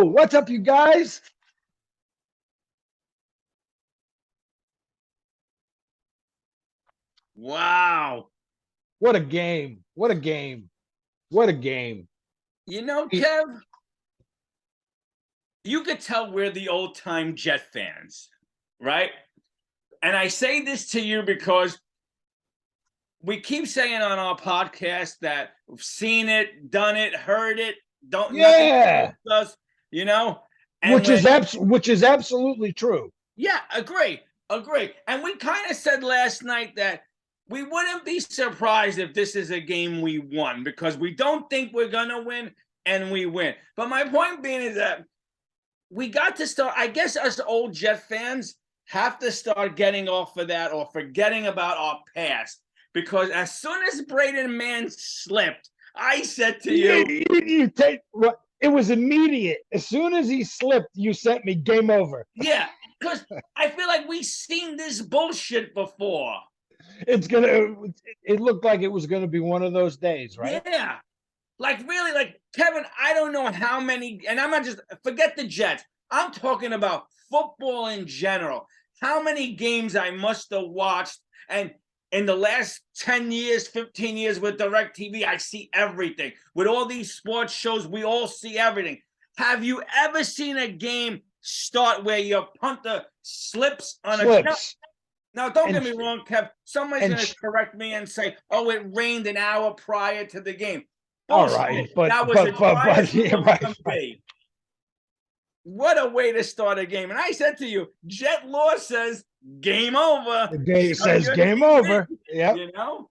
what's up, you guys? Wow. What a game. What a game. What a game. You know, Kev, you could tell we're the old-time Jet fans, right? And I say this to you because we keep saying on our podcast that we've seen it, done it, heard it, nothing us, you know? And which is absolutely true. Yeah, agree. And we kind of said last night that we wouldn't be surprised if this is a game we won because we don't think we're going to win and we win. But my point being is that we got to start, I guess us old Jet fans have to start getting off of that or forgetting about our past because as soon as Braden Mann slipped, I said to you, it was immediate. As soon as he slipped, you sent me game over. Yeah, because I feel like we've seen this bullshit before. It looked like it was gonna be one of those days, right? Yeah. Like really, like Kevin, I don't know how many, and I'm not just forget the Jets. I'm talking about football in general. How many games I must have watched, and in the last 10 years, 15 years with DirecTV, I see everything. With all these sports shows, we all see everything. Have you ever seen a game start where your punter slips on a... Now, don't get me wrong, Kev. Somebody's going to correct me and say, oh, it rained an hour prior to the game. Bullshit. All right, but that was right. What a way to start a game. And I said to you, Jet Law says game over. The game says game over. Yeah. You know?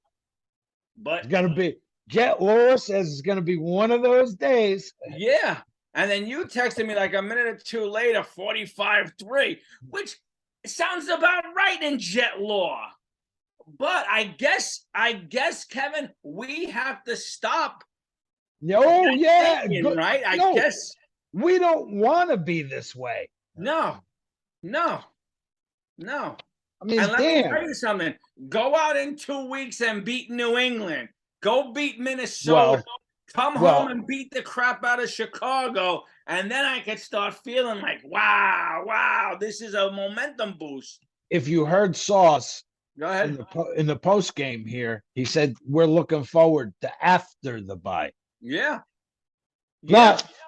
But it's gonna be Jet Law says it's gonna be one of those days. Yeah. And then you texted me like a minute or two later, 45-3, which sounds about right in Jet Law. But I guess, Kevin, we have to stop. Oh, yeah. Right? I guess. We don't want to be this way. No. I mean, and let me tell you something. Go out in 2 weeks and beat New England. Go beat Minnesota. Come home and beat the crap out of Chicago. And then I could start feeling like, wow, this is a momentum boost. If you heard Sauce Go ahead. in the post game here, he said, we're looking forward to after the bye. Yeah.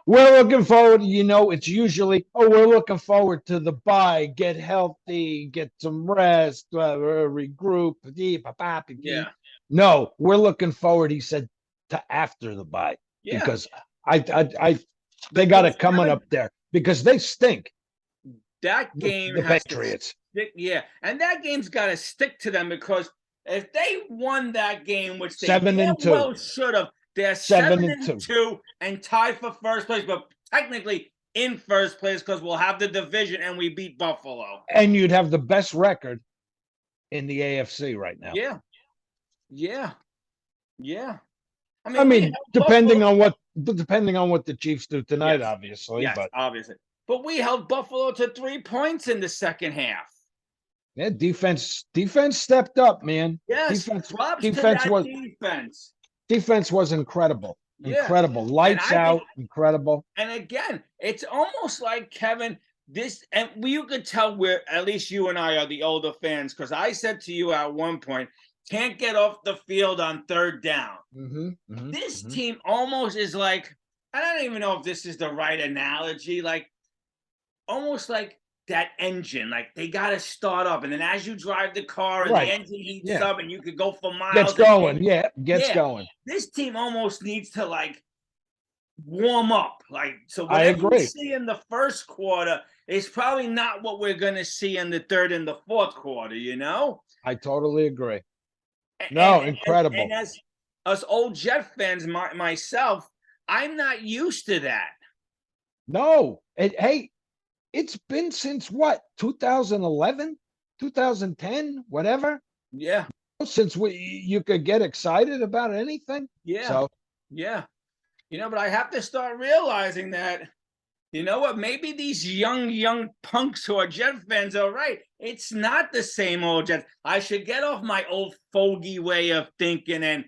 We're looking forward, it's usually, we're looking forward to the bye, get healthy, get some rest, regroup. Yeah. No, we're looking forward, he said, to after the bye. Yeah. Because they got it coming up there because they stink. That game the Patriots. And that game's got to stick to them because if they won that game, which they 7-2. Well should have, they're 7-2 and tied for first place, but technically in first place because we'll have the division and we beat Buffalo. And you'd have the best record in the AFC right now. Yeah. I mean depending on what the Chiefs do tonight, obviously. Yes, obviously. But we held Buffalo to 3 points in the second half. Yeah, defense stepped up, man. Yes, defense was incredible. Yeah. Incredible. Lights out, incredible. And again, it's almost like, Kevin, you could tell at least you and I are the older fans, because I said to you at one point, can't get off the field on third down. This team almost is like, I don't even know if this is the right analogy, like almost like that engine, like they got to start up, and then as you drive the car and the engine heats up and you could go for miles. Gets going. This team almost needs to like warm up. Like, so I agree. We see in the first quarter is probably not what we're going to see in the third and the fourth quarter, I totally agree. Incredible. And as us old Jet fans, myself, I'm not used to that. No. It's been since what, 2011, 2010, whatever. Yeah. Since you could get excited about anything. Yeah. So. Yeah. But I have to start realizing that, what, maybe these young punks who are Jet fans are right. It's not the same old Jets. I should get off my old fogey way of thinking and,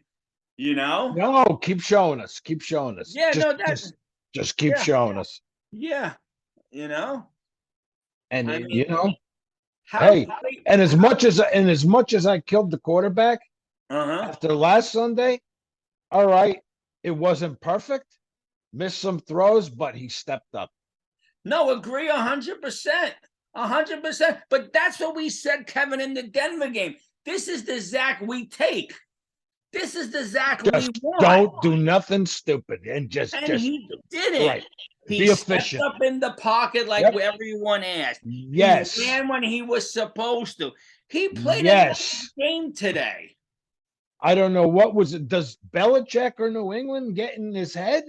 No, keep showing us. Yeah, just keep showing us. Yeah, you know. And I mean, how hey, great. and as much as I killed the quarterback Uh-huh. after last Sunday, all right, it wasn't perfect, missed some throws, but he stepped up. No, agree 100%. 100%. But that's what we said, Kevin, in the Denver game. This is the Zach we take. This is the Zach we Just want. don't do nothing stupid and just And he did it. right. He Be stepped efficient. up in the pocket like Yep. everyone asked. Yes. He ran when he was supposed to. He played a Yes. game today. I don't know what was it. Does Belichick or New England get in his head?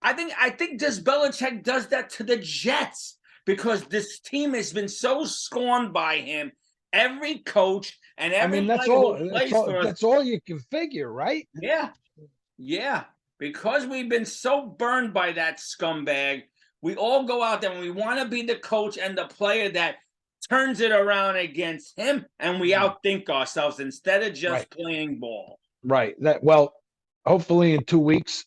I think does Belichick does that to the Jets because this team has been so scorned by him. Every coach and I mean, every that's player all. who plays for us. That's all you can figure, right? Yeah, yeah. Because we've been so burned by that scumbag, we all go out there and we want to be the coach and the player that turns it around against him, and we outthink ourselves instead of just playing ball. Right. That well, hopefully in 2 weeks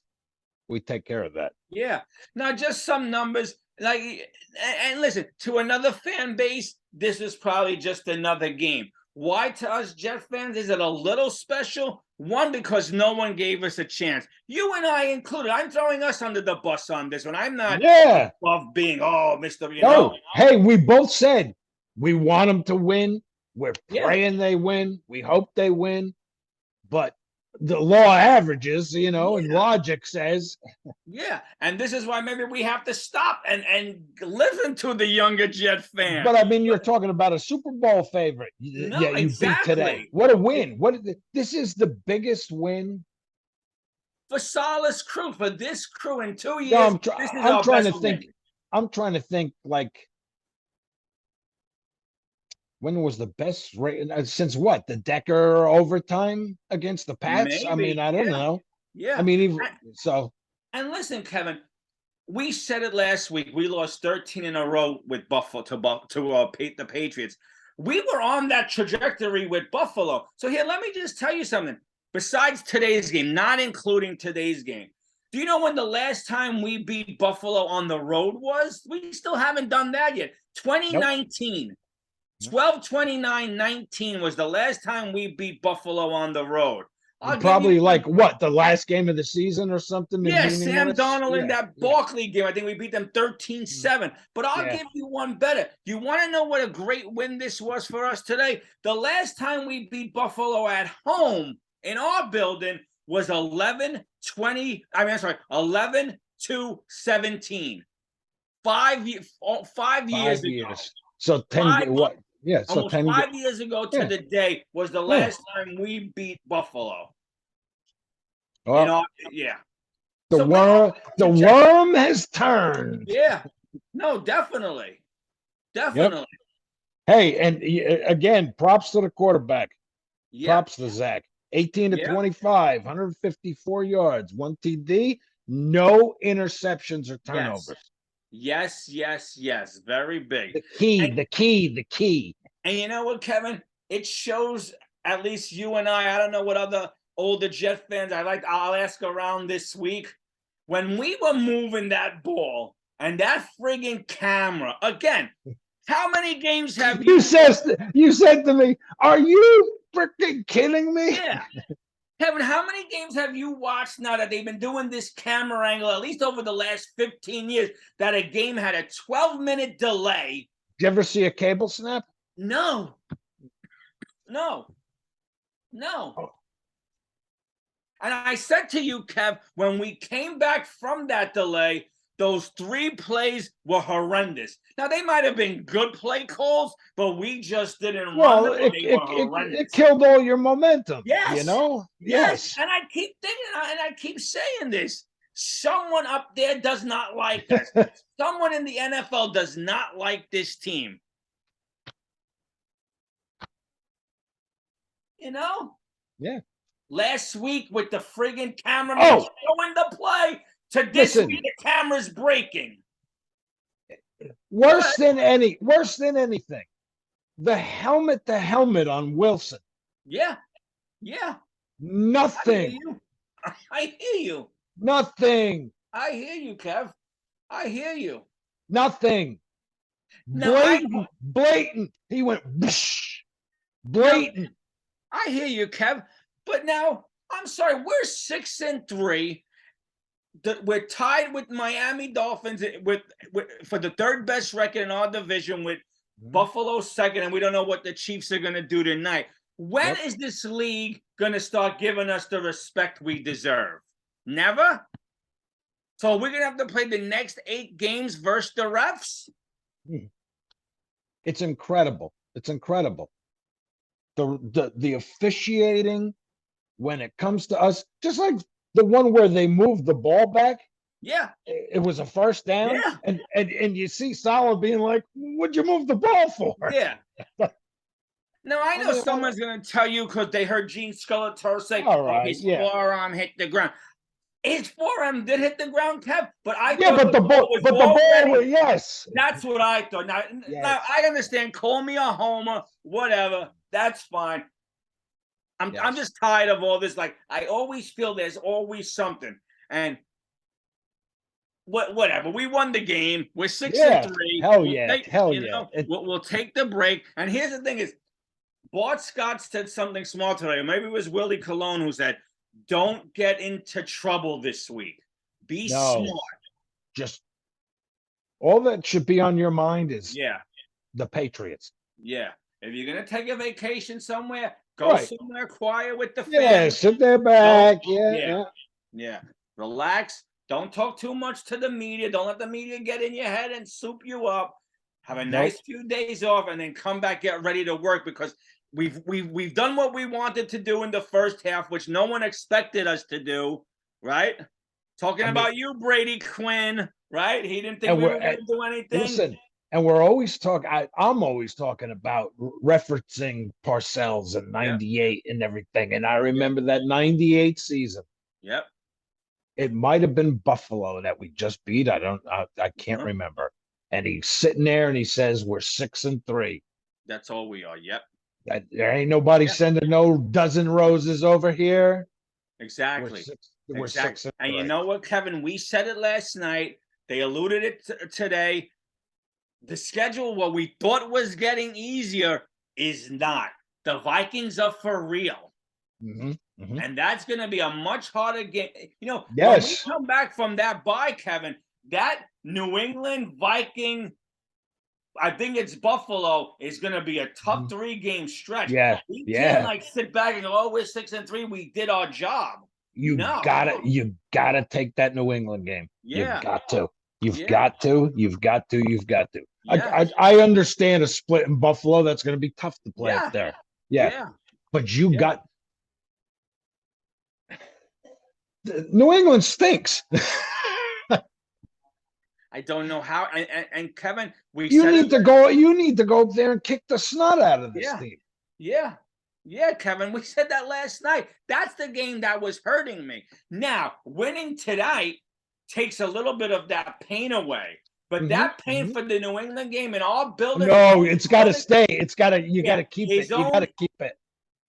we take care of that. Yeah. Now, just some numbers. Like, and listen, to another fan base, this is probably just another game. Why to us Jet fans is it a little special? One, because no one gave us a chance. You and I included. I'm throwing us under the bus on this one. I'm not above being, Mr. No. Hey, we both said we want them to win. We're praying they win. We hope they win. But the law averages, and logic says. Yeah, and this is why maybe we have to stop and listen to the younger Jet fans. But I mean, you're talking about a Super Bowl favorite. No, yeah, you beat today. What a win! This is the biggest win for Salah's crew, for this crew in 2 years. No, this is our trying best to think. win. I'm trying to think like when was the best rate since what the Decker overtime against the Pats? Maybe, I mean, I don't know. Yeah, I mean, even so. And listen, Kevin, we said it last week. We lost 13 in a row with Buffalo to the Patriots. We were on that trajectory with Buffalo. So here, let me just tell you something. Besides today's game, not including today's game, do you know when the last time we beat Buffalo on the road was? We still haven't done that yet. 2019. Nope. 12-29-19 was the last time we beat Buffalo on the road. Probably like what, the last game of the season or something? Yeah, Sam Darnold in that Barkley game. I think we beat them 13-7. But I'll give you one better. You want to know what a great win this was for us today? The last time we beat Buffalo at home in our building was 11-17. 5 years ago. So 10 what? Yeah, so almost 5 years ago to the day was the last time we beat Buffalo. Well, yeah. The worm has turned. Yeah. No, definitely. Definitely. Yep. Hey, and again, props to the quarterback. Yep. Props to Zach. 18-25, 154 yards, 1 TD, no interceptions or turnovers. Yes. Very big. The key. And you know what, Kevin? It shows, at least you and I don't know what other older Jet fans I'll ask around this week. When we were moving that ball and that friggin' camera, again, how many games have you said to me, are you freaking kidding me? Yeah. Kevin, how many games have you watched now that they've been doing this camera angle, at least over the last 15 years, that a game had a 12-minute delay? Did you ever see a cable snap? No. And I said to you, Kev, when we came back from that delay, those 3 plays were horrendous. Now, they might have been good play calls, but we just didn't run them. It killed all your momentum. Yes. Yes. And I keep thinking, and I keep saying this. Someone up there does not like us. Someone in the NFL does not like this team. Yeah. Last week with the friggin' cameraman showing the play to this week, the camera's breaking. Worse than anything. The helmet to helmet on Wilson. Yeah. Nothing. I hear you. Nothing. I hear you, Kev. I hear you. Nothing. Now I Blatant. He went now blatant. I hear you, Kev. But now I'm sorry, we're 6-3. We're tied with Miami Dolphins with for the third best record in our division with Buffalo second, and we don't know what the Chiefs are going to do tonight. When is this league going to start giving us the respect we deserve? Never? So we're going to have to play the next 8 games versus the refs? It's incredible. It's incredible. The officiating when it comes to us, just like the one where they moved the ball back. Yeah. It was a first down. Yeah. And you see Salah being like, what'd you move the ball for? Yeah. Now, I know someone's going to tell you because they heard Gene Scullator say, his forearm hit the ground. His forearm did hit the ground, Kev, but I thought but the ball was, yes. That's what I thought. Now, I understand. Call me a homer, whatever. That's fine. I'm just tired of all this. Like, I always feel there's always something. And whatever. We won the game. We're 6-3. Hell yeah. We'll take the break. And here's the thing is, Bart Scott said something smart today. Or maybe it was Willie Colon who said, don't get into trouble this week. Be smart. Just all that should be on your mind is the Patriots. Yeah. If you're going to take a vacation somewhere, go somewhere quiet with the family. Yeah, sit there back. Yeah. Relax. Don't talk too much to the media. Don't let the media get in your head and soup you up. Have a nice few days off and then come back, get ready to work because we've done what we wanted to do in the first half, which no one expected us to do, right? Talking about you, Brady Quinn, right? He didn't think we were going to do anything. Listen, and we're always talking. I'm always talking about referencing Parcells and '98 and everything. And I remember that '98 season. Yep. It might have been Buffalo that we just beat. I can't remember. And he's sitting there and he says, "We're 6-3." That's all we are. Yep. There ain't nobody sending no dozen roses over here. Exactly. We're 6-3. And you know what, Kevin? We said it last night. They alluded it today. The schedule, what we thought was getting easier, is not. The Vikings are for real. And that's going to be a much harder game. When we come back from that bye, Kevin, that New England Viking, I think it's Buffalo, is going to be a tough 3-game stretch. We can't sit back and go, we're 6-3. We did our job. You gotta take that New England game. You've got to. You've got to. I understand a split in Buffalo. That's going to be tough to play up there. But you got New England stinks. I don't know how. And Kevin, you need to go up there and kick the snot out of this team. Yeah, Kevin, we said that last night. That's the game that was hurting me. Now, winning tonight takes a little bit of that pain away. But that pain for the New England game and all building. No, it's got to stay. You got to keep it. You got to keep it.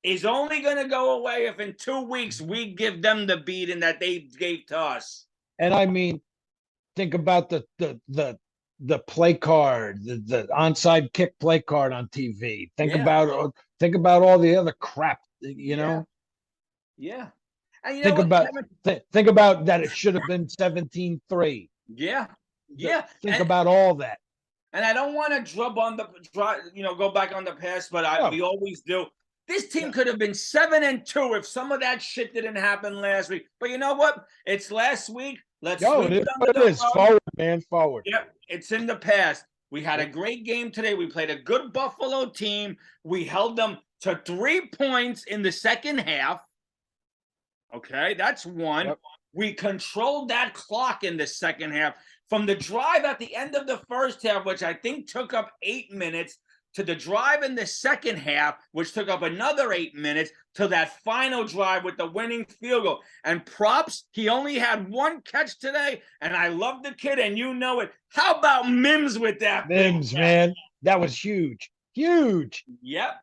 Is only going to go away if in 2 weeks we give them the beating that they gave to us. And I mean, think about the play card, the onside kick play card on TV. Think about all the other crap, know. Yeah. And think about that. It should have been 17-3. Yeah. Think about all that. And I don't want to go back on the past, but we always do. This team could have been 7-2 if some of that shit didn't happen last week. But you know what? It's last week. Let's it is forward, man, forward. Yep, it's in the past. We had a great game today. We played a good Buffalo team. We held them to 3 points in the second half. Okay, that's one. Yep. We controlled that clock in the second half. From the drive at the end of the first half, which I think took up 8 minutes, to the drive in the second half, which took up another 8 minutes, to that final drive with the winning field goal. And props, he only had 1 catch today, and I love the kid, and you know it. How about Mims with that? Mims, man. That was huge. Huge. Yep.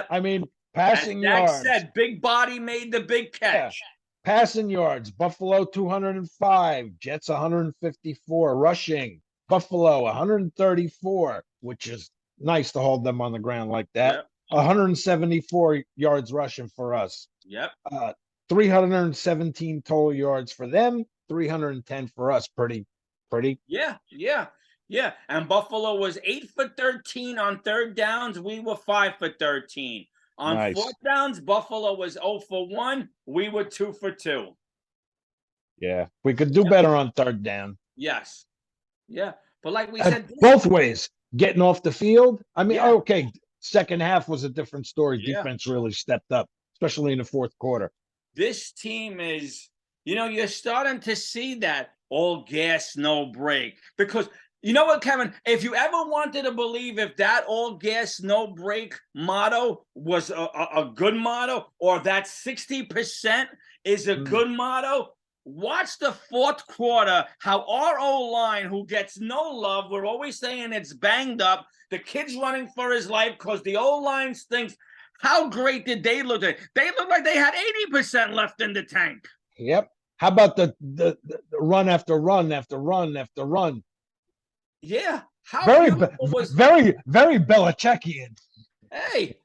I mean, passing yards. As Dak said, big body made the big catch. Passing yards, Buffalo 205, Jets 154. Rushing, Buffalo 134, which is nice to hold them on the ground like that. Yep. 174 yards rushing for us. Yep. 317 total yards for them, 310 for us. Pretty. Yeah. And Buffalo was 8 for 13 on third downs. We were 5 for 13. On Nice. fourth downs, Buffalo was 0 for 1. We were 2 for 2. Yeah, we could do better on third down. Yes. Yeah. But like we said, both ways, getting off the field. I mean, Yeah. okay, second half was a different story. Yeah. Defense really stepped up, especially in the fourth quarter. This team is, you're starting to see that all gas, no brake. Because you know what, Kevin? If you ever wanted to believe if that all gas, no brake motto was a good motto, or that 60% is a good motto, watch the fourth quarter, how our O-line, who gets no love, we're always saying it's banged up, the kid's running for his life because the O-line stinks. How great did they look? They looked like they had 80% left in the tank. Yep. How about the run after run after run after run? Yeah. Very Belichickian. Hey,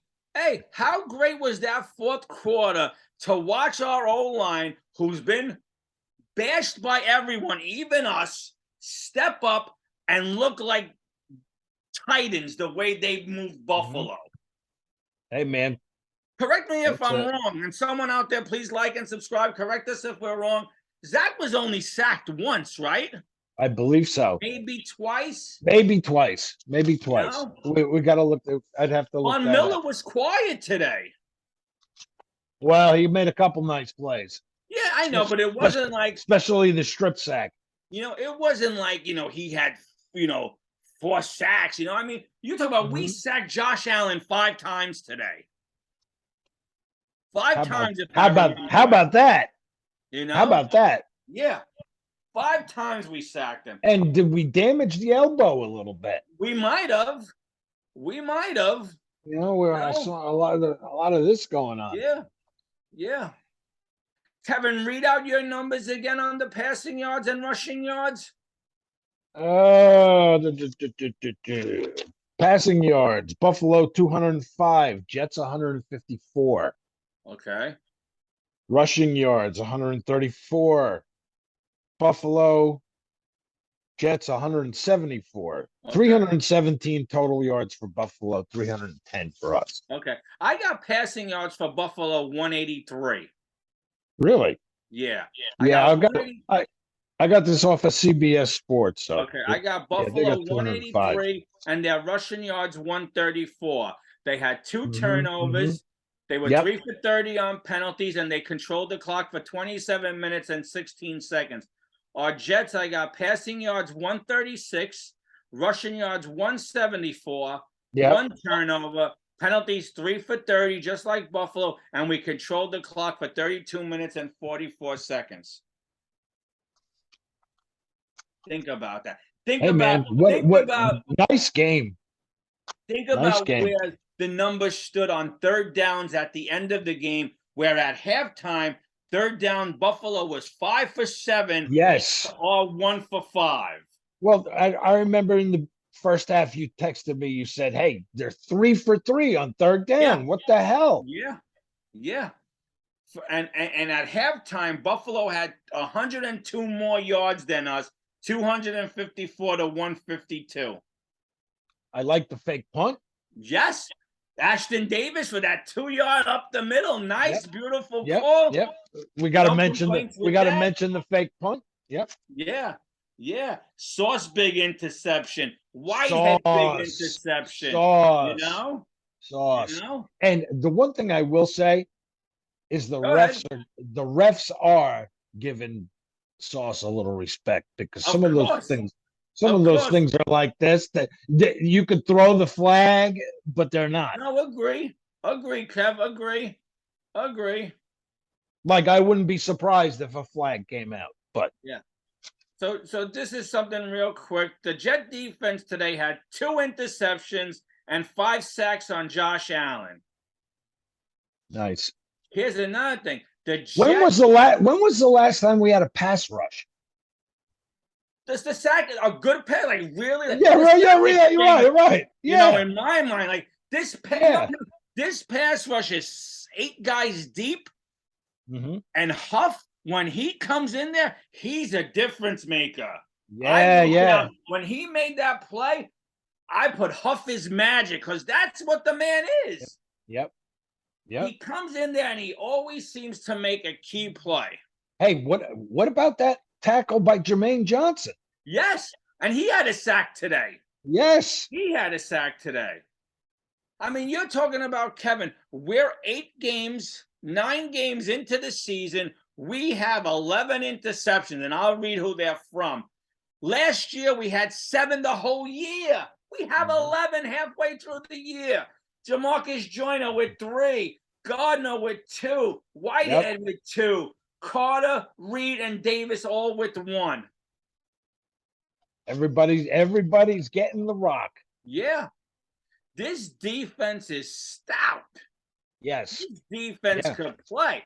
how great was that fourth quarter to watch our O-line, who's been bashed by everyone, even us, step up and look like Titans the way they moved Buffalo. Hey, man. Correct me if I'm wrong. And someone out there, please like and subscribe. Correct us if we're wrong. Zach was only sacked once, right? I believe so. Maybe twice. Maybe twice. We got to look. I'd have to look. Von Miller was quiet today. Well, he made a couple nice plays. Yeah, I know, but it wasn't like, especially the strip sack. It wasn't like, he had, 4 sacks. I mean, you talk about we sacked Josh Allen 5 times today. 5 times. How about that? How about that? Yeah. 5 times we sacked him. And did we damage the elbow a little bit? We might have. I saw a lot of this going on. Yeah. Kevin, read out your numbers again on the passing yards and rushing yards. Passing yards, Buffalo 205, Jets 154. Okay. Rushing yards 134. Buffalo, Jets 174. Okay. 317 total yards for Buffalo, 310 for us. Okay. I got passing yards for Buffalo 183. Really? Yeah. I got this off of CBS Sports. So okay, I got Buffalo 183 and their rushing yards 134. They had 2 turnovers. They were 3 for 30 on penalties, and they controlled the clock for 27 minutes and 16 seconds. Our Jets, I got passing yards 136, rushing yards 174, 1 turnover, penalties 3 for 30, just like Buffalo, and we controlled the clock for 32 minutes and 44 seconds. Think about that. Nice game. Think about where the numbers stood on third downs at the end of the game, where at halftime, third down, Buffalo was 5 for 7. Yes. Or 1 for 5. Well, I remember in the first half, you texted me, you said, hey, they're 3 for 3 on third down. Yeah. What the hell? Yeah. And at halftime, Buffalo had 102 more yards than us, 254 to 152. I like the fake punt. Yes. Ashton Davis with that 2-yard up the middle. Nice, beautiful call. Yep. We got to mention the fake punt. Yep. Yeah. Sauce big interception. Whitehead big interception. Sauce. And the one thing I will say is the refs are giving Sauce a little respect, because some of those things are like this, that you could throw the flag, but they're not. No, agree, Kev, agree. Like, I wouldn't be surprised if a flag came out, but yeah. So this is something real quick. The Jet defense today had 2 interceptions and 5 sacks on Josh Allen. Nice. Here's another thing. The When Jets, was the last time we had a pass rush? just the sack, a good pass, like really. Like, Yeah, right, yeah, yeah, you're right. You know, Yeah, in my mind, like this, yeah. this pass rush is 8 guys deep, Mm-hmm. and Huff, when he comes in there, he's a difference maker. Yeah, yeah. When he made that play, I put Huff is magic because that's what the man is. Yep. Yep. He comes in there and he always seems to make a key play. Hey, what about that tackle by Jermaine Johnson? Yes, and he had a sack today. Yes. He had a sack today. I mean, you're talking about, Kevin, we're 9 games into the season. We have 11 interceptions, and I'll read who they're from. Last year, we had 7 the whole year. We have 11 halfway through the year. Jamarcus Joyner with 3, Gardner with 2, Whitehead with 2, Carter, Reed, and Davis all with 1. Everybody's getting the rock. Yeah. This defense is stout. Yes. This defense could play.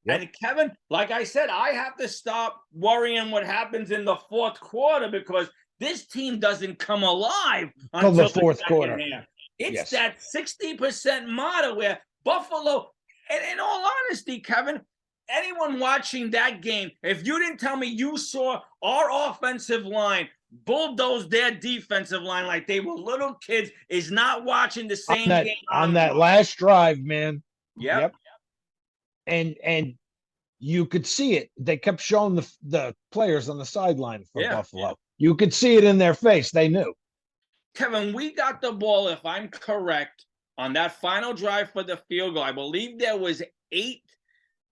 Yep. And Kevin, like I said, I have to stop worrying what happens in the fourth quarter because this team doesn't come alive until the fourth quarter. Half. It's that 60% model where Buffalo, and in all honesty, Kevin, anyone watching that game, if you didn't tell me you saw our offensive line bulldoze their defensive line like they were little kids, is not watching the same game on that last drive, man. Yep. And you could see it. They kept showing the players on the sideline for Buffalo. Yeah. You could see it in their face. They knew. Kevin, we got the ball, if I'm correct, on that final drive for the field goal. I believe there was 8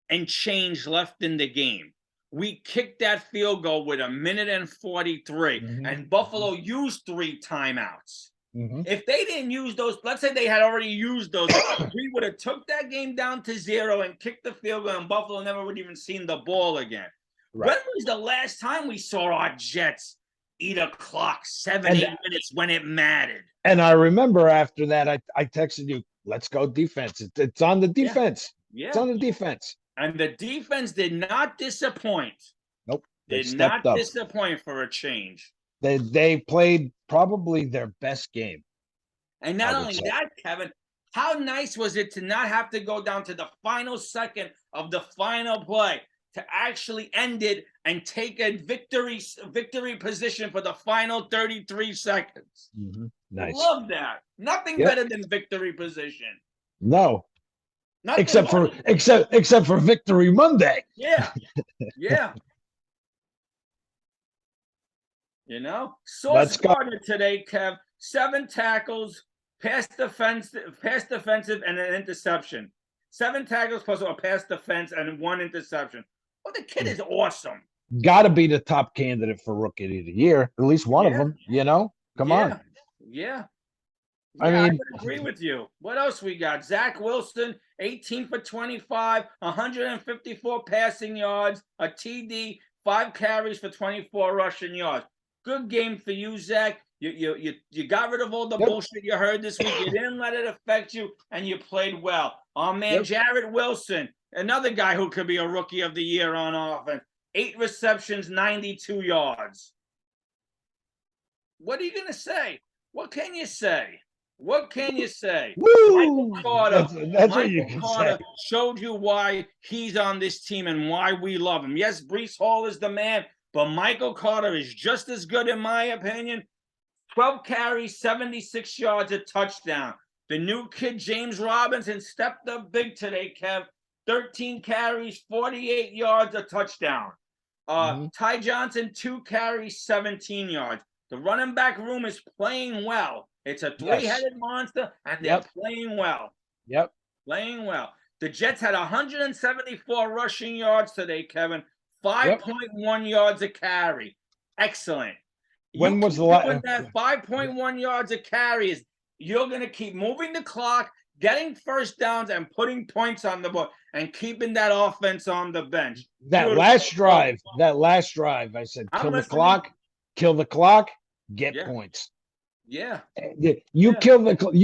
and change left in the game. We kicked that field goal with 1:43, and Buffalo used 3 timeouts. If they didn't use those, let's say they had already used those, we would have took that game down to 0 and kicked the field goal, and Buffalo never would have even seen the ball again. Right. When was the last time we saw our Jets eat a clock 7-8 minutes when it mattered? And I remember after that, I texted you, let's go defense. It's on the defense. Yeah. It's on the defense. And the defense did not disappoint. Nope. Did not disappoint for a change. They played probably their best game. And not only that, Kevin, how nice was it to not have to go down to the final second of the final play to actually end it and take a victory position for the final 33 seconds. Nice. Love that. Nothing better than victory position. No. Except for Victory Monday. Yeah. Yeah. You know, Sauce Gardner today, Kev, 7 tackles, pass defensive, and an interception. 7 tackles plus a pass defense and 1 interception. Well, the kid is awesome. Got to be the top candidate for Rookie of the Year, at least one of them. You know, come on. Yeah. I mean, I would agree with you. What else we got? G.Wilson, 18 for 25, 154 passing yards, a TD, 5 carries for 24 rushing yards. Good game for you, Zach. You got rid of all the bullshit you heard this week. You didn't let it affect you, and you played well. Our man, G.Wilson, another guy who could be a Rookie of the Year on offense. 8 receptions, 92 yards. What are you going to say? What can you say? What can you say? Woo! Michael Carter, that's what you can say. Showed you why he's on this team and why we love him. Yes, Breece Hall is the man, but Michael Carter is just as good in my opinion. 12 carries, 76 yards, a touchdown. The new kid, James Robinson, stepped up big today, Kev. 13 carries, 48 yards, a touchdown. Ty Johnson, 2 carries, 17 yards. The running back room is playing well. It's a 3-headed monster, and they're playing well. Playing well. The Jets had 174 rushing yards today, Kevin. 5.1 yards a carry. Excellent. When was the last? That 5.1 yards a carry is you're going to keep moving the clock, getting first downs, and putting points on the board, and keeping that offense on the bench. That last drive, I said, kill the clock, get points. Yeah. You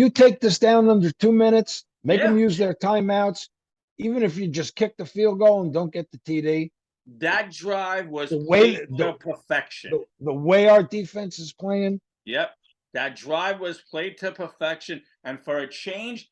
take this down under 2 minutes, make them use their timeouts. even if you just kick the field goal and don't get the TD, that drive was the way played to perfection. The way our defense is playing. Yep. That drive was played to perfection. And for a change,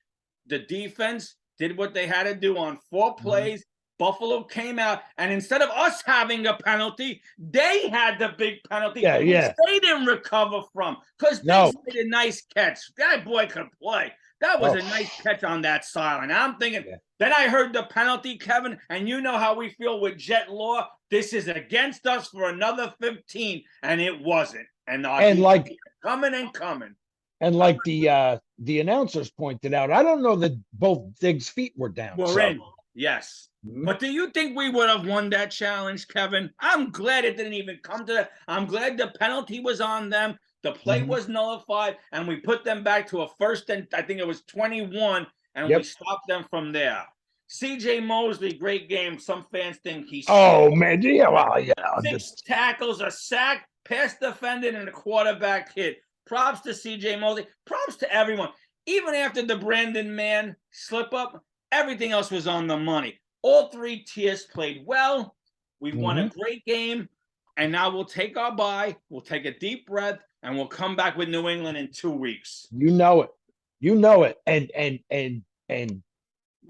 the defense did what they had to do on 4 plays. Mm-hmm. Buffalo came out, and instead of us having a penalty, they had the big penalty, which they didn't recover from. Because they made a nice catch. That boy could play. That was a nice catch on that sideline. I'm thinking, then I heard the penalty, Kevin, and you know how we feel with Jet law. This is against us for another 15, and it wasn't. And like coming and coming. And like the announcers pointed out, I don't know that both Diggs' feet were down. We're in, yes. Mm-hmm. But do you think we would have won that challenge, Kevin? I'm glad it didn't even come to that. I'm glad the penalty was on them. The play was nullified, and we put them back to a 1st and I think it was 21, and we stopped them from there. C.J. Mosley, great game. Some fans think he's man, well, 6 tackles, a sack, pass defended, and a quarterback hit. Props to C.J. Mosley. Props to everyone. Even after the Brandon Mann slip up, everything else was on the money. All 3 tiers played well. We won a great game, and now we'll take our bye. We'll take a deep breath, and we'll come back with New England in 2 weeks. You know it. And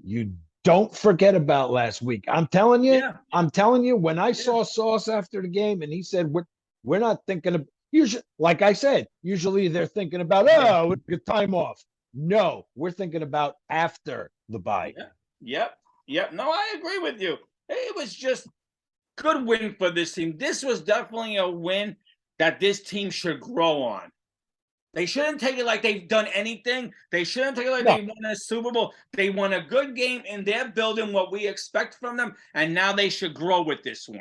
you don't forget about last week. I'm telling you, when I saw Sauce after the game and he said, we're not thinking of, usually, like I said, usually they're thinking about, good time off. No, we're thinking about after the bye. Yep. No, I agree with you. It was just good win for this team. This was definitely a win that this team should grow on. They shouldn't take it like they've done anything. They shouldn't take it like they won a Super Bowl. They won a good game, and they're building what we expect from them, and now they should grow with this one.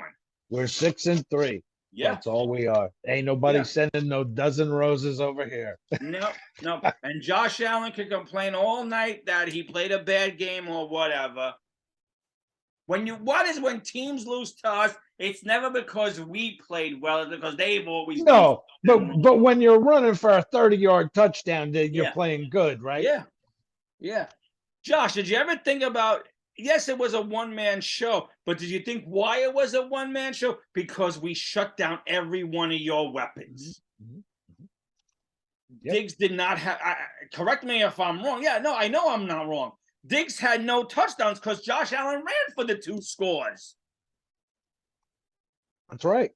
We're 6-3. Yeah. That's all we are. Ain't nobody sending no dozen roses over here. No. And Josh Allen can complain all night that he played a bad game or whatever. When teams lose to us, it's never because we played well, it's because they've always but when you're running for a 30-yard touchdown, you're playing good, right? Yeah. Josh, did you ever think about, yes, it was a one-man show, but did you think why it was a one-man show? Because we shut down every one of your weapons. Diggs did not have, correct me if I'm wrong. Yeah, no, I know I'm not wrong. Diggs had no touchdowns because Josh Allen ran for the 2 scores. That's right.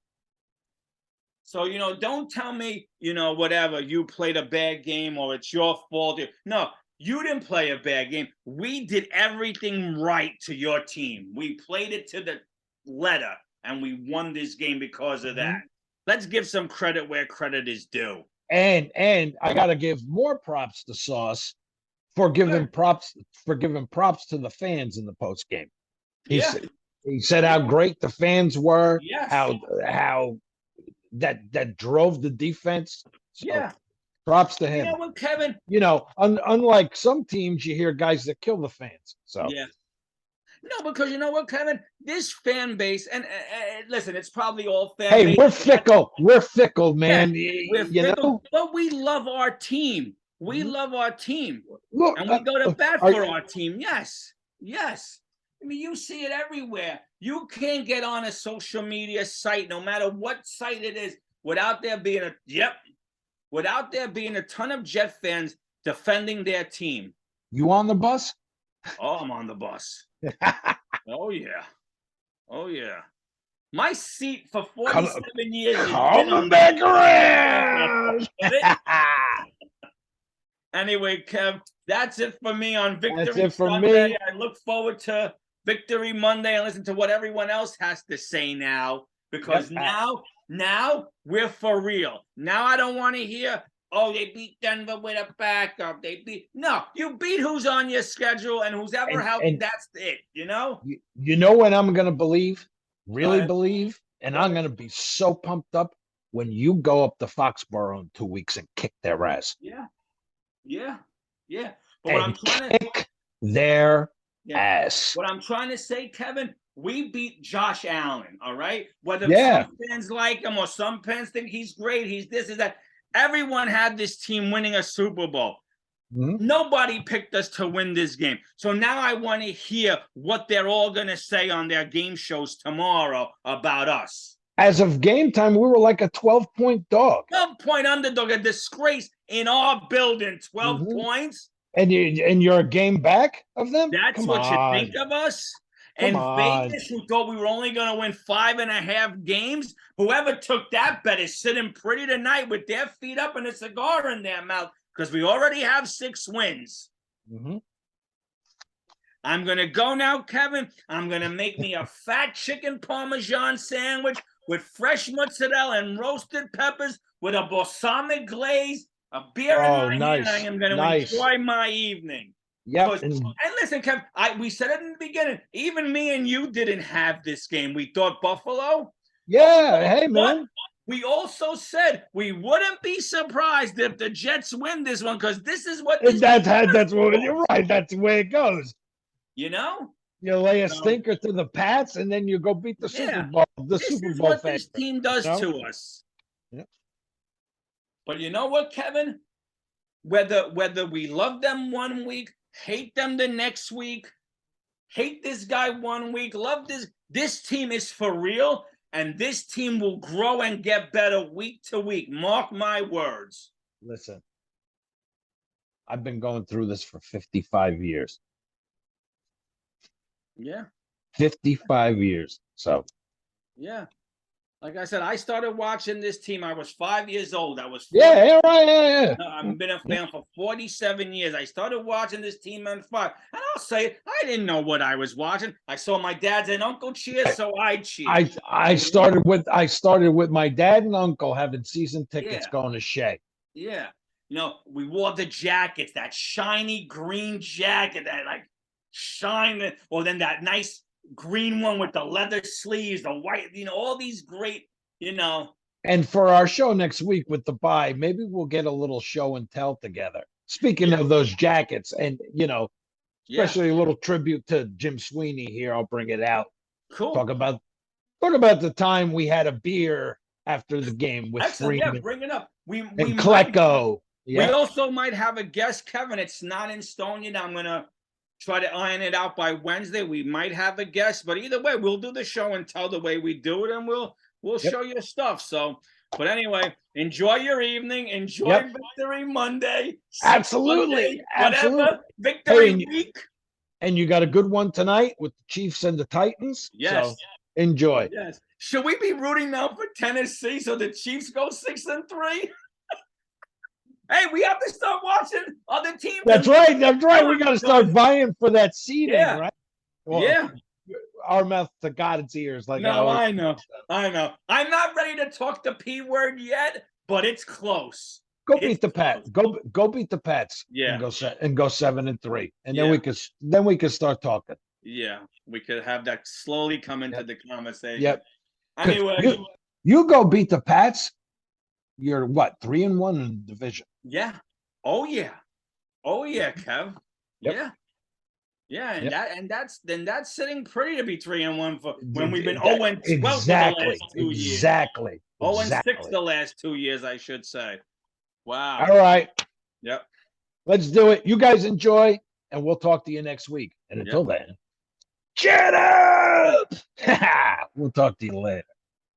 So, don't tell me, whatever, you played a bad game or it's your fault. No, you didn't play a bad game. We did everything right to your team. We played it to the letter, and we won this game because of that. Let's give some credit where credit is due. And I got to give more props to Sauce for giving props to the fans in the post game. He said how great the fans were, how that drove the defense. So props to him. You know what, Kevin? Unlike some teams, you hear guys that kill the fans. So no, because you know what, Kevin? This fan base, and listen, it's probably all fan base. Hey, we're fickle. We're fickle, man. We're fickle, but we love our team. We love our team. Look, and we go to bat for our team. Yes. I mean, you see it everywhere. You can't get on a social media site, no matter what site it is, without there being a ton of Jet fans defending their team. You on the bus? Oh, I'm on the bus. Oh, yeah. My seat for 47 years is coming back around. Anyway, Kev, that's it for me on Victory Sunday. I look forward to Victory Monday and listen to what everyone else has to say now, because now we're for real. Now I don't want to hear, they beat Denver with a backup. No, you beat who's on your schedule and who's ever healthy. That's it, You know when I'm going to believe, believe, and I'm going to be so pumped up when you go up to Foxborough in 2 weeks and kick their ass. Yeah. But what I'm trying to kick their ass. What I'm trying to say, Kevin, we beat Josh Allen, all right? Whether some fans like him or some fans think he's great, he's this, is that. Everyone had this team winning a Super Bowl. Mhm. Nobody picked us to win this game. So now I want to hear what they're all going to say on their game shows tomorrow about us. As of game time, we were like a 12-point dog. 12-point underdog, a disgrace in our building. 12 points. And you're a game back of them? That's Come what on. you think of us? Come And on. Vegas, who thought we were only going to win 5.5 games, whoever took that bet is sitting pretty tonight with their feet up and a cigar in their mouth because we already have 6 wins. I'm going to go now, Kevin. I'm going to make me a fat chicken Parmesan sandwich with fresh mozzarella and roasted peppers with a balsamic glaze, a beer in my hand. I am going to enjoy my evening. Yep. And listen, Kevin, we said it in the beginning. Even me and you didn't have this game. We thought Buffalo. Yeah, hey, man. But we also said we wouldn't be surprised if the Jets win this one because this is what that's what you're right. That's the way it goes. You know? You lay a stinker to the Pats, and then you go beat the Super Bowl. This is what this team does to us. Yeah. But you know what, Kevin? Whether we love them one week, hate them the next week, hate this guy one week, love this team is for real, and this team will grow and get better week to week. Mark my words. Listen, I've been going through this for 55 years. Yeah. 55 years. So. Yeah. Like I said, I started watching this team. I was 5 years old. I was right. I've been a fan for 47 years. I started watching this team on 5. And I'll say it, I didn't know what I was watching. I saw my dad's and uncle cheer, so I cheered. I started with my dad and uncle having season tickets going to Shea. Yeah. You know, we wore the jackets, that shiny green jacket that like shine, or then that nice green one with the leather sleeves, the white, all these great, And for our show next week with the bye, maybe we'll get a little show and tell together. Speaking of those jackets, and especially a little tribute to Jim Sweeney here, I'll bring it out. Cool. Talk about the time we had a beer after the game with Freeman. Yeah, bring it up. We Klecko. We also might have a guest, Kevin. It's not in stone yet. I'm gonna try to iron it out by Wednesday. We might have a guest, but either way, we'll do the show and tell the way we do it, and we'll show you stuff. So, but anyway, enjoy your evening. Enjoy Victory Monday. Absolutely. Monday, whatever. Victory week. And you got a good one tonight with the Chiefs and the Titans. Yes. So enjoy. Yes. Should we be rooting now for Tennessee so the Chiefs go 6-3? Hey, we have to start watching other teams. That's right. We got to start vying for that seeding, right? Well, our mouth to God's ears. Like I know. I'm not ready to talk the P word yet, but it's close. Beat the Pats. Go beat the Pats. Yeah. And go 7-3, and then we could start talking. Yeah, we could have that slowly come into the conversation. Yep. Anyway, you go beat the Pats. You're what, 3-1 in the division? Yeah. Oh yeah, Kev. Yep. Yeah, and that's sitting pretty to be 3-1 for when we've been 0-12 exactly. for the last 2 years. Exactly. 0-6 the last 2 years, I should say. Wow. All right. Yep. Let's do it. You guys enjoy, and we'll talk to you next week. And until then, chat up. We'll talk to you later.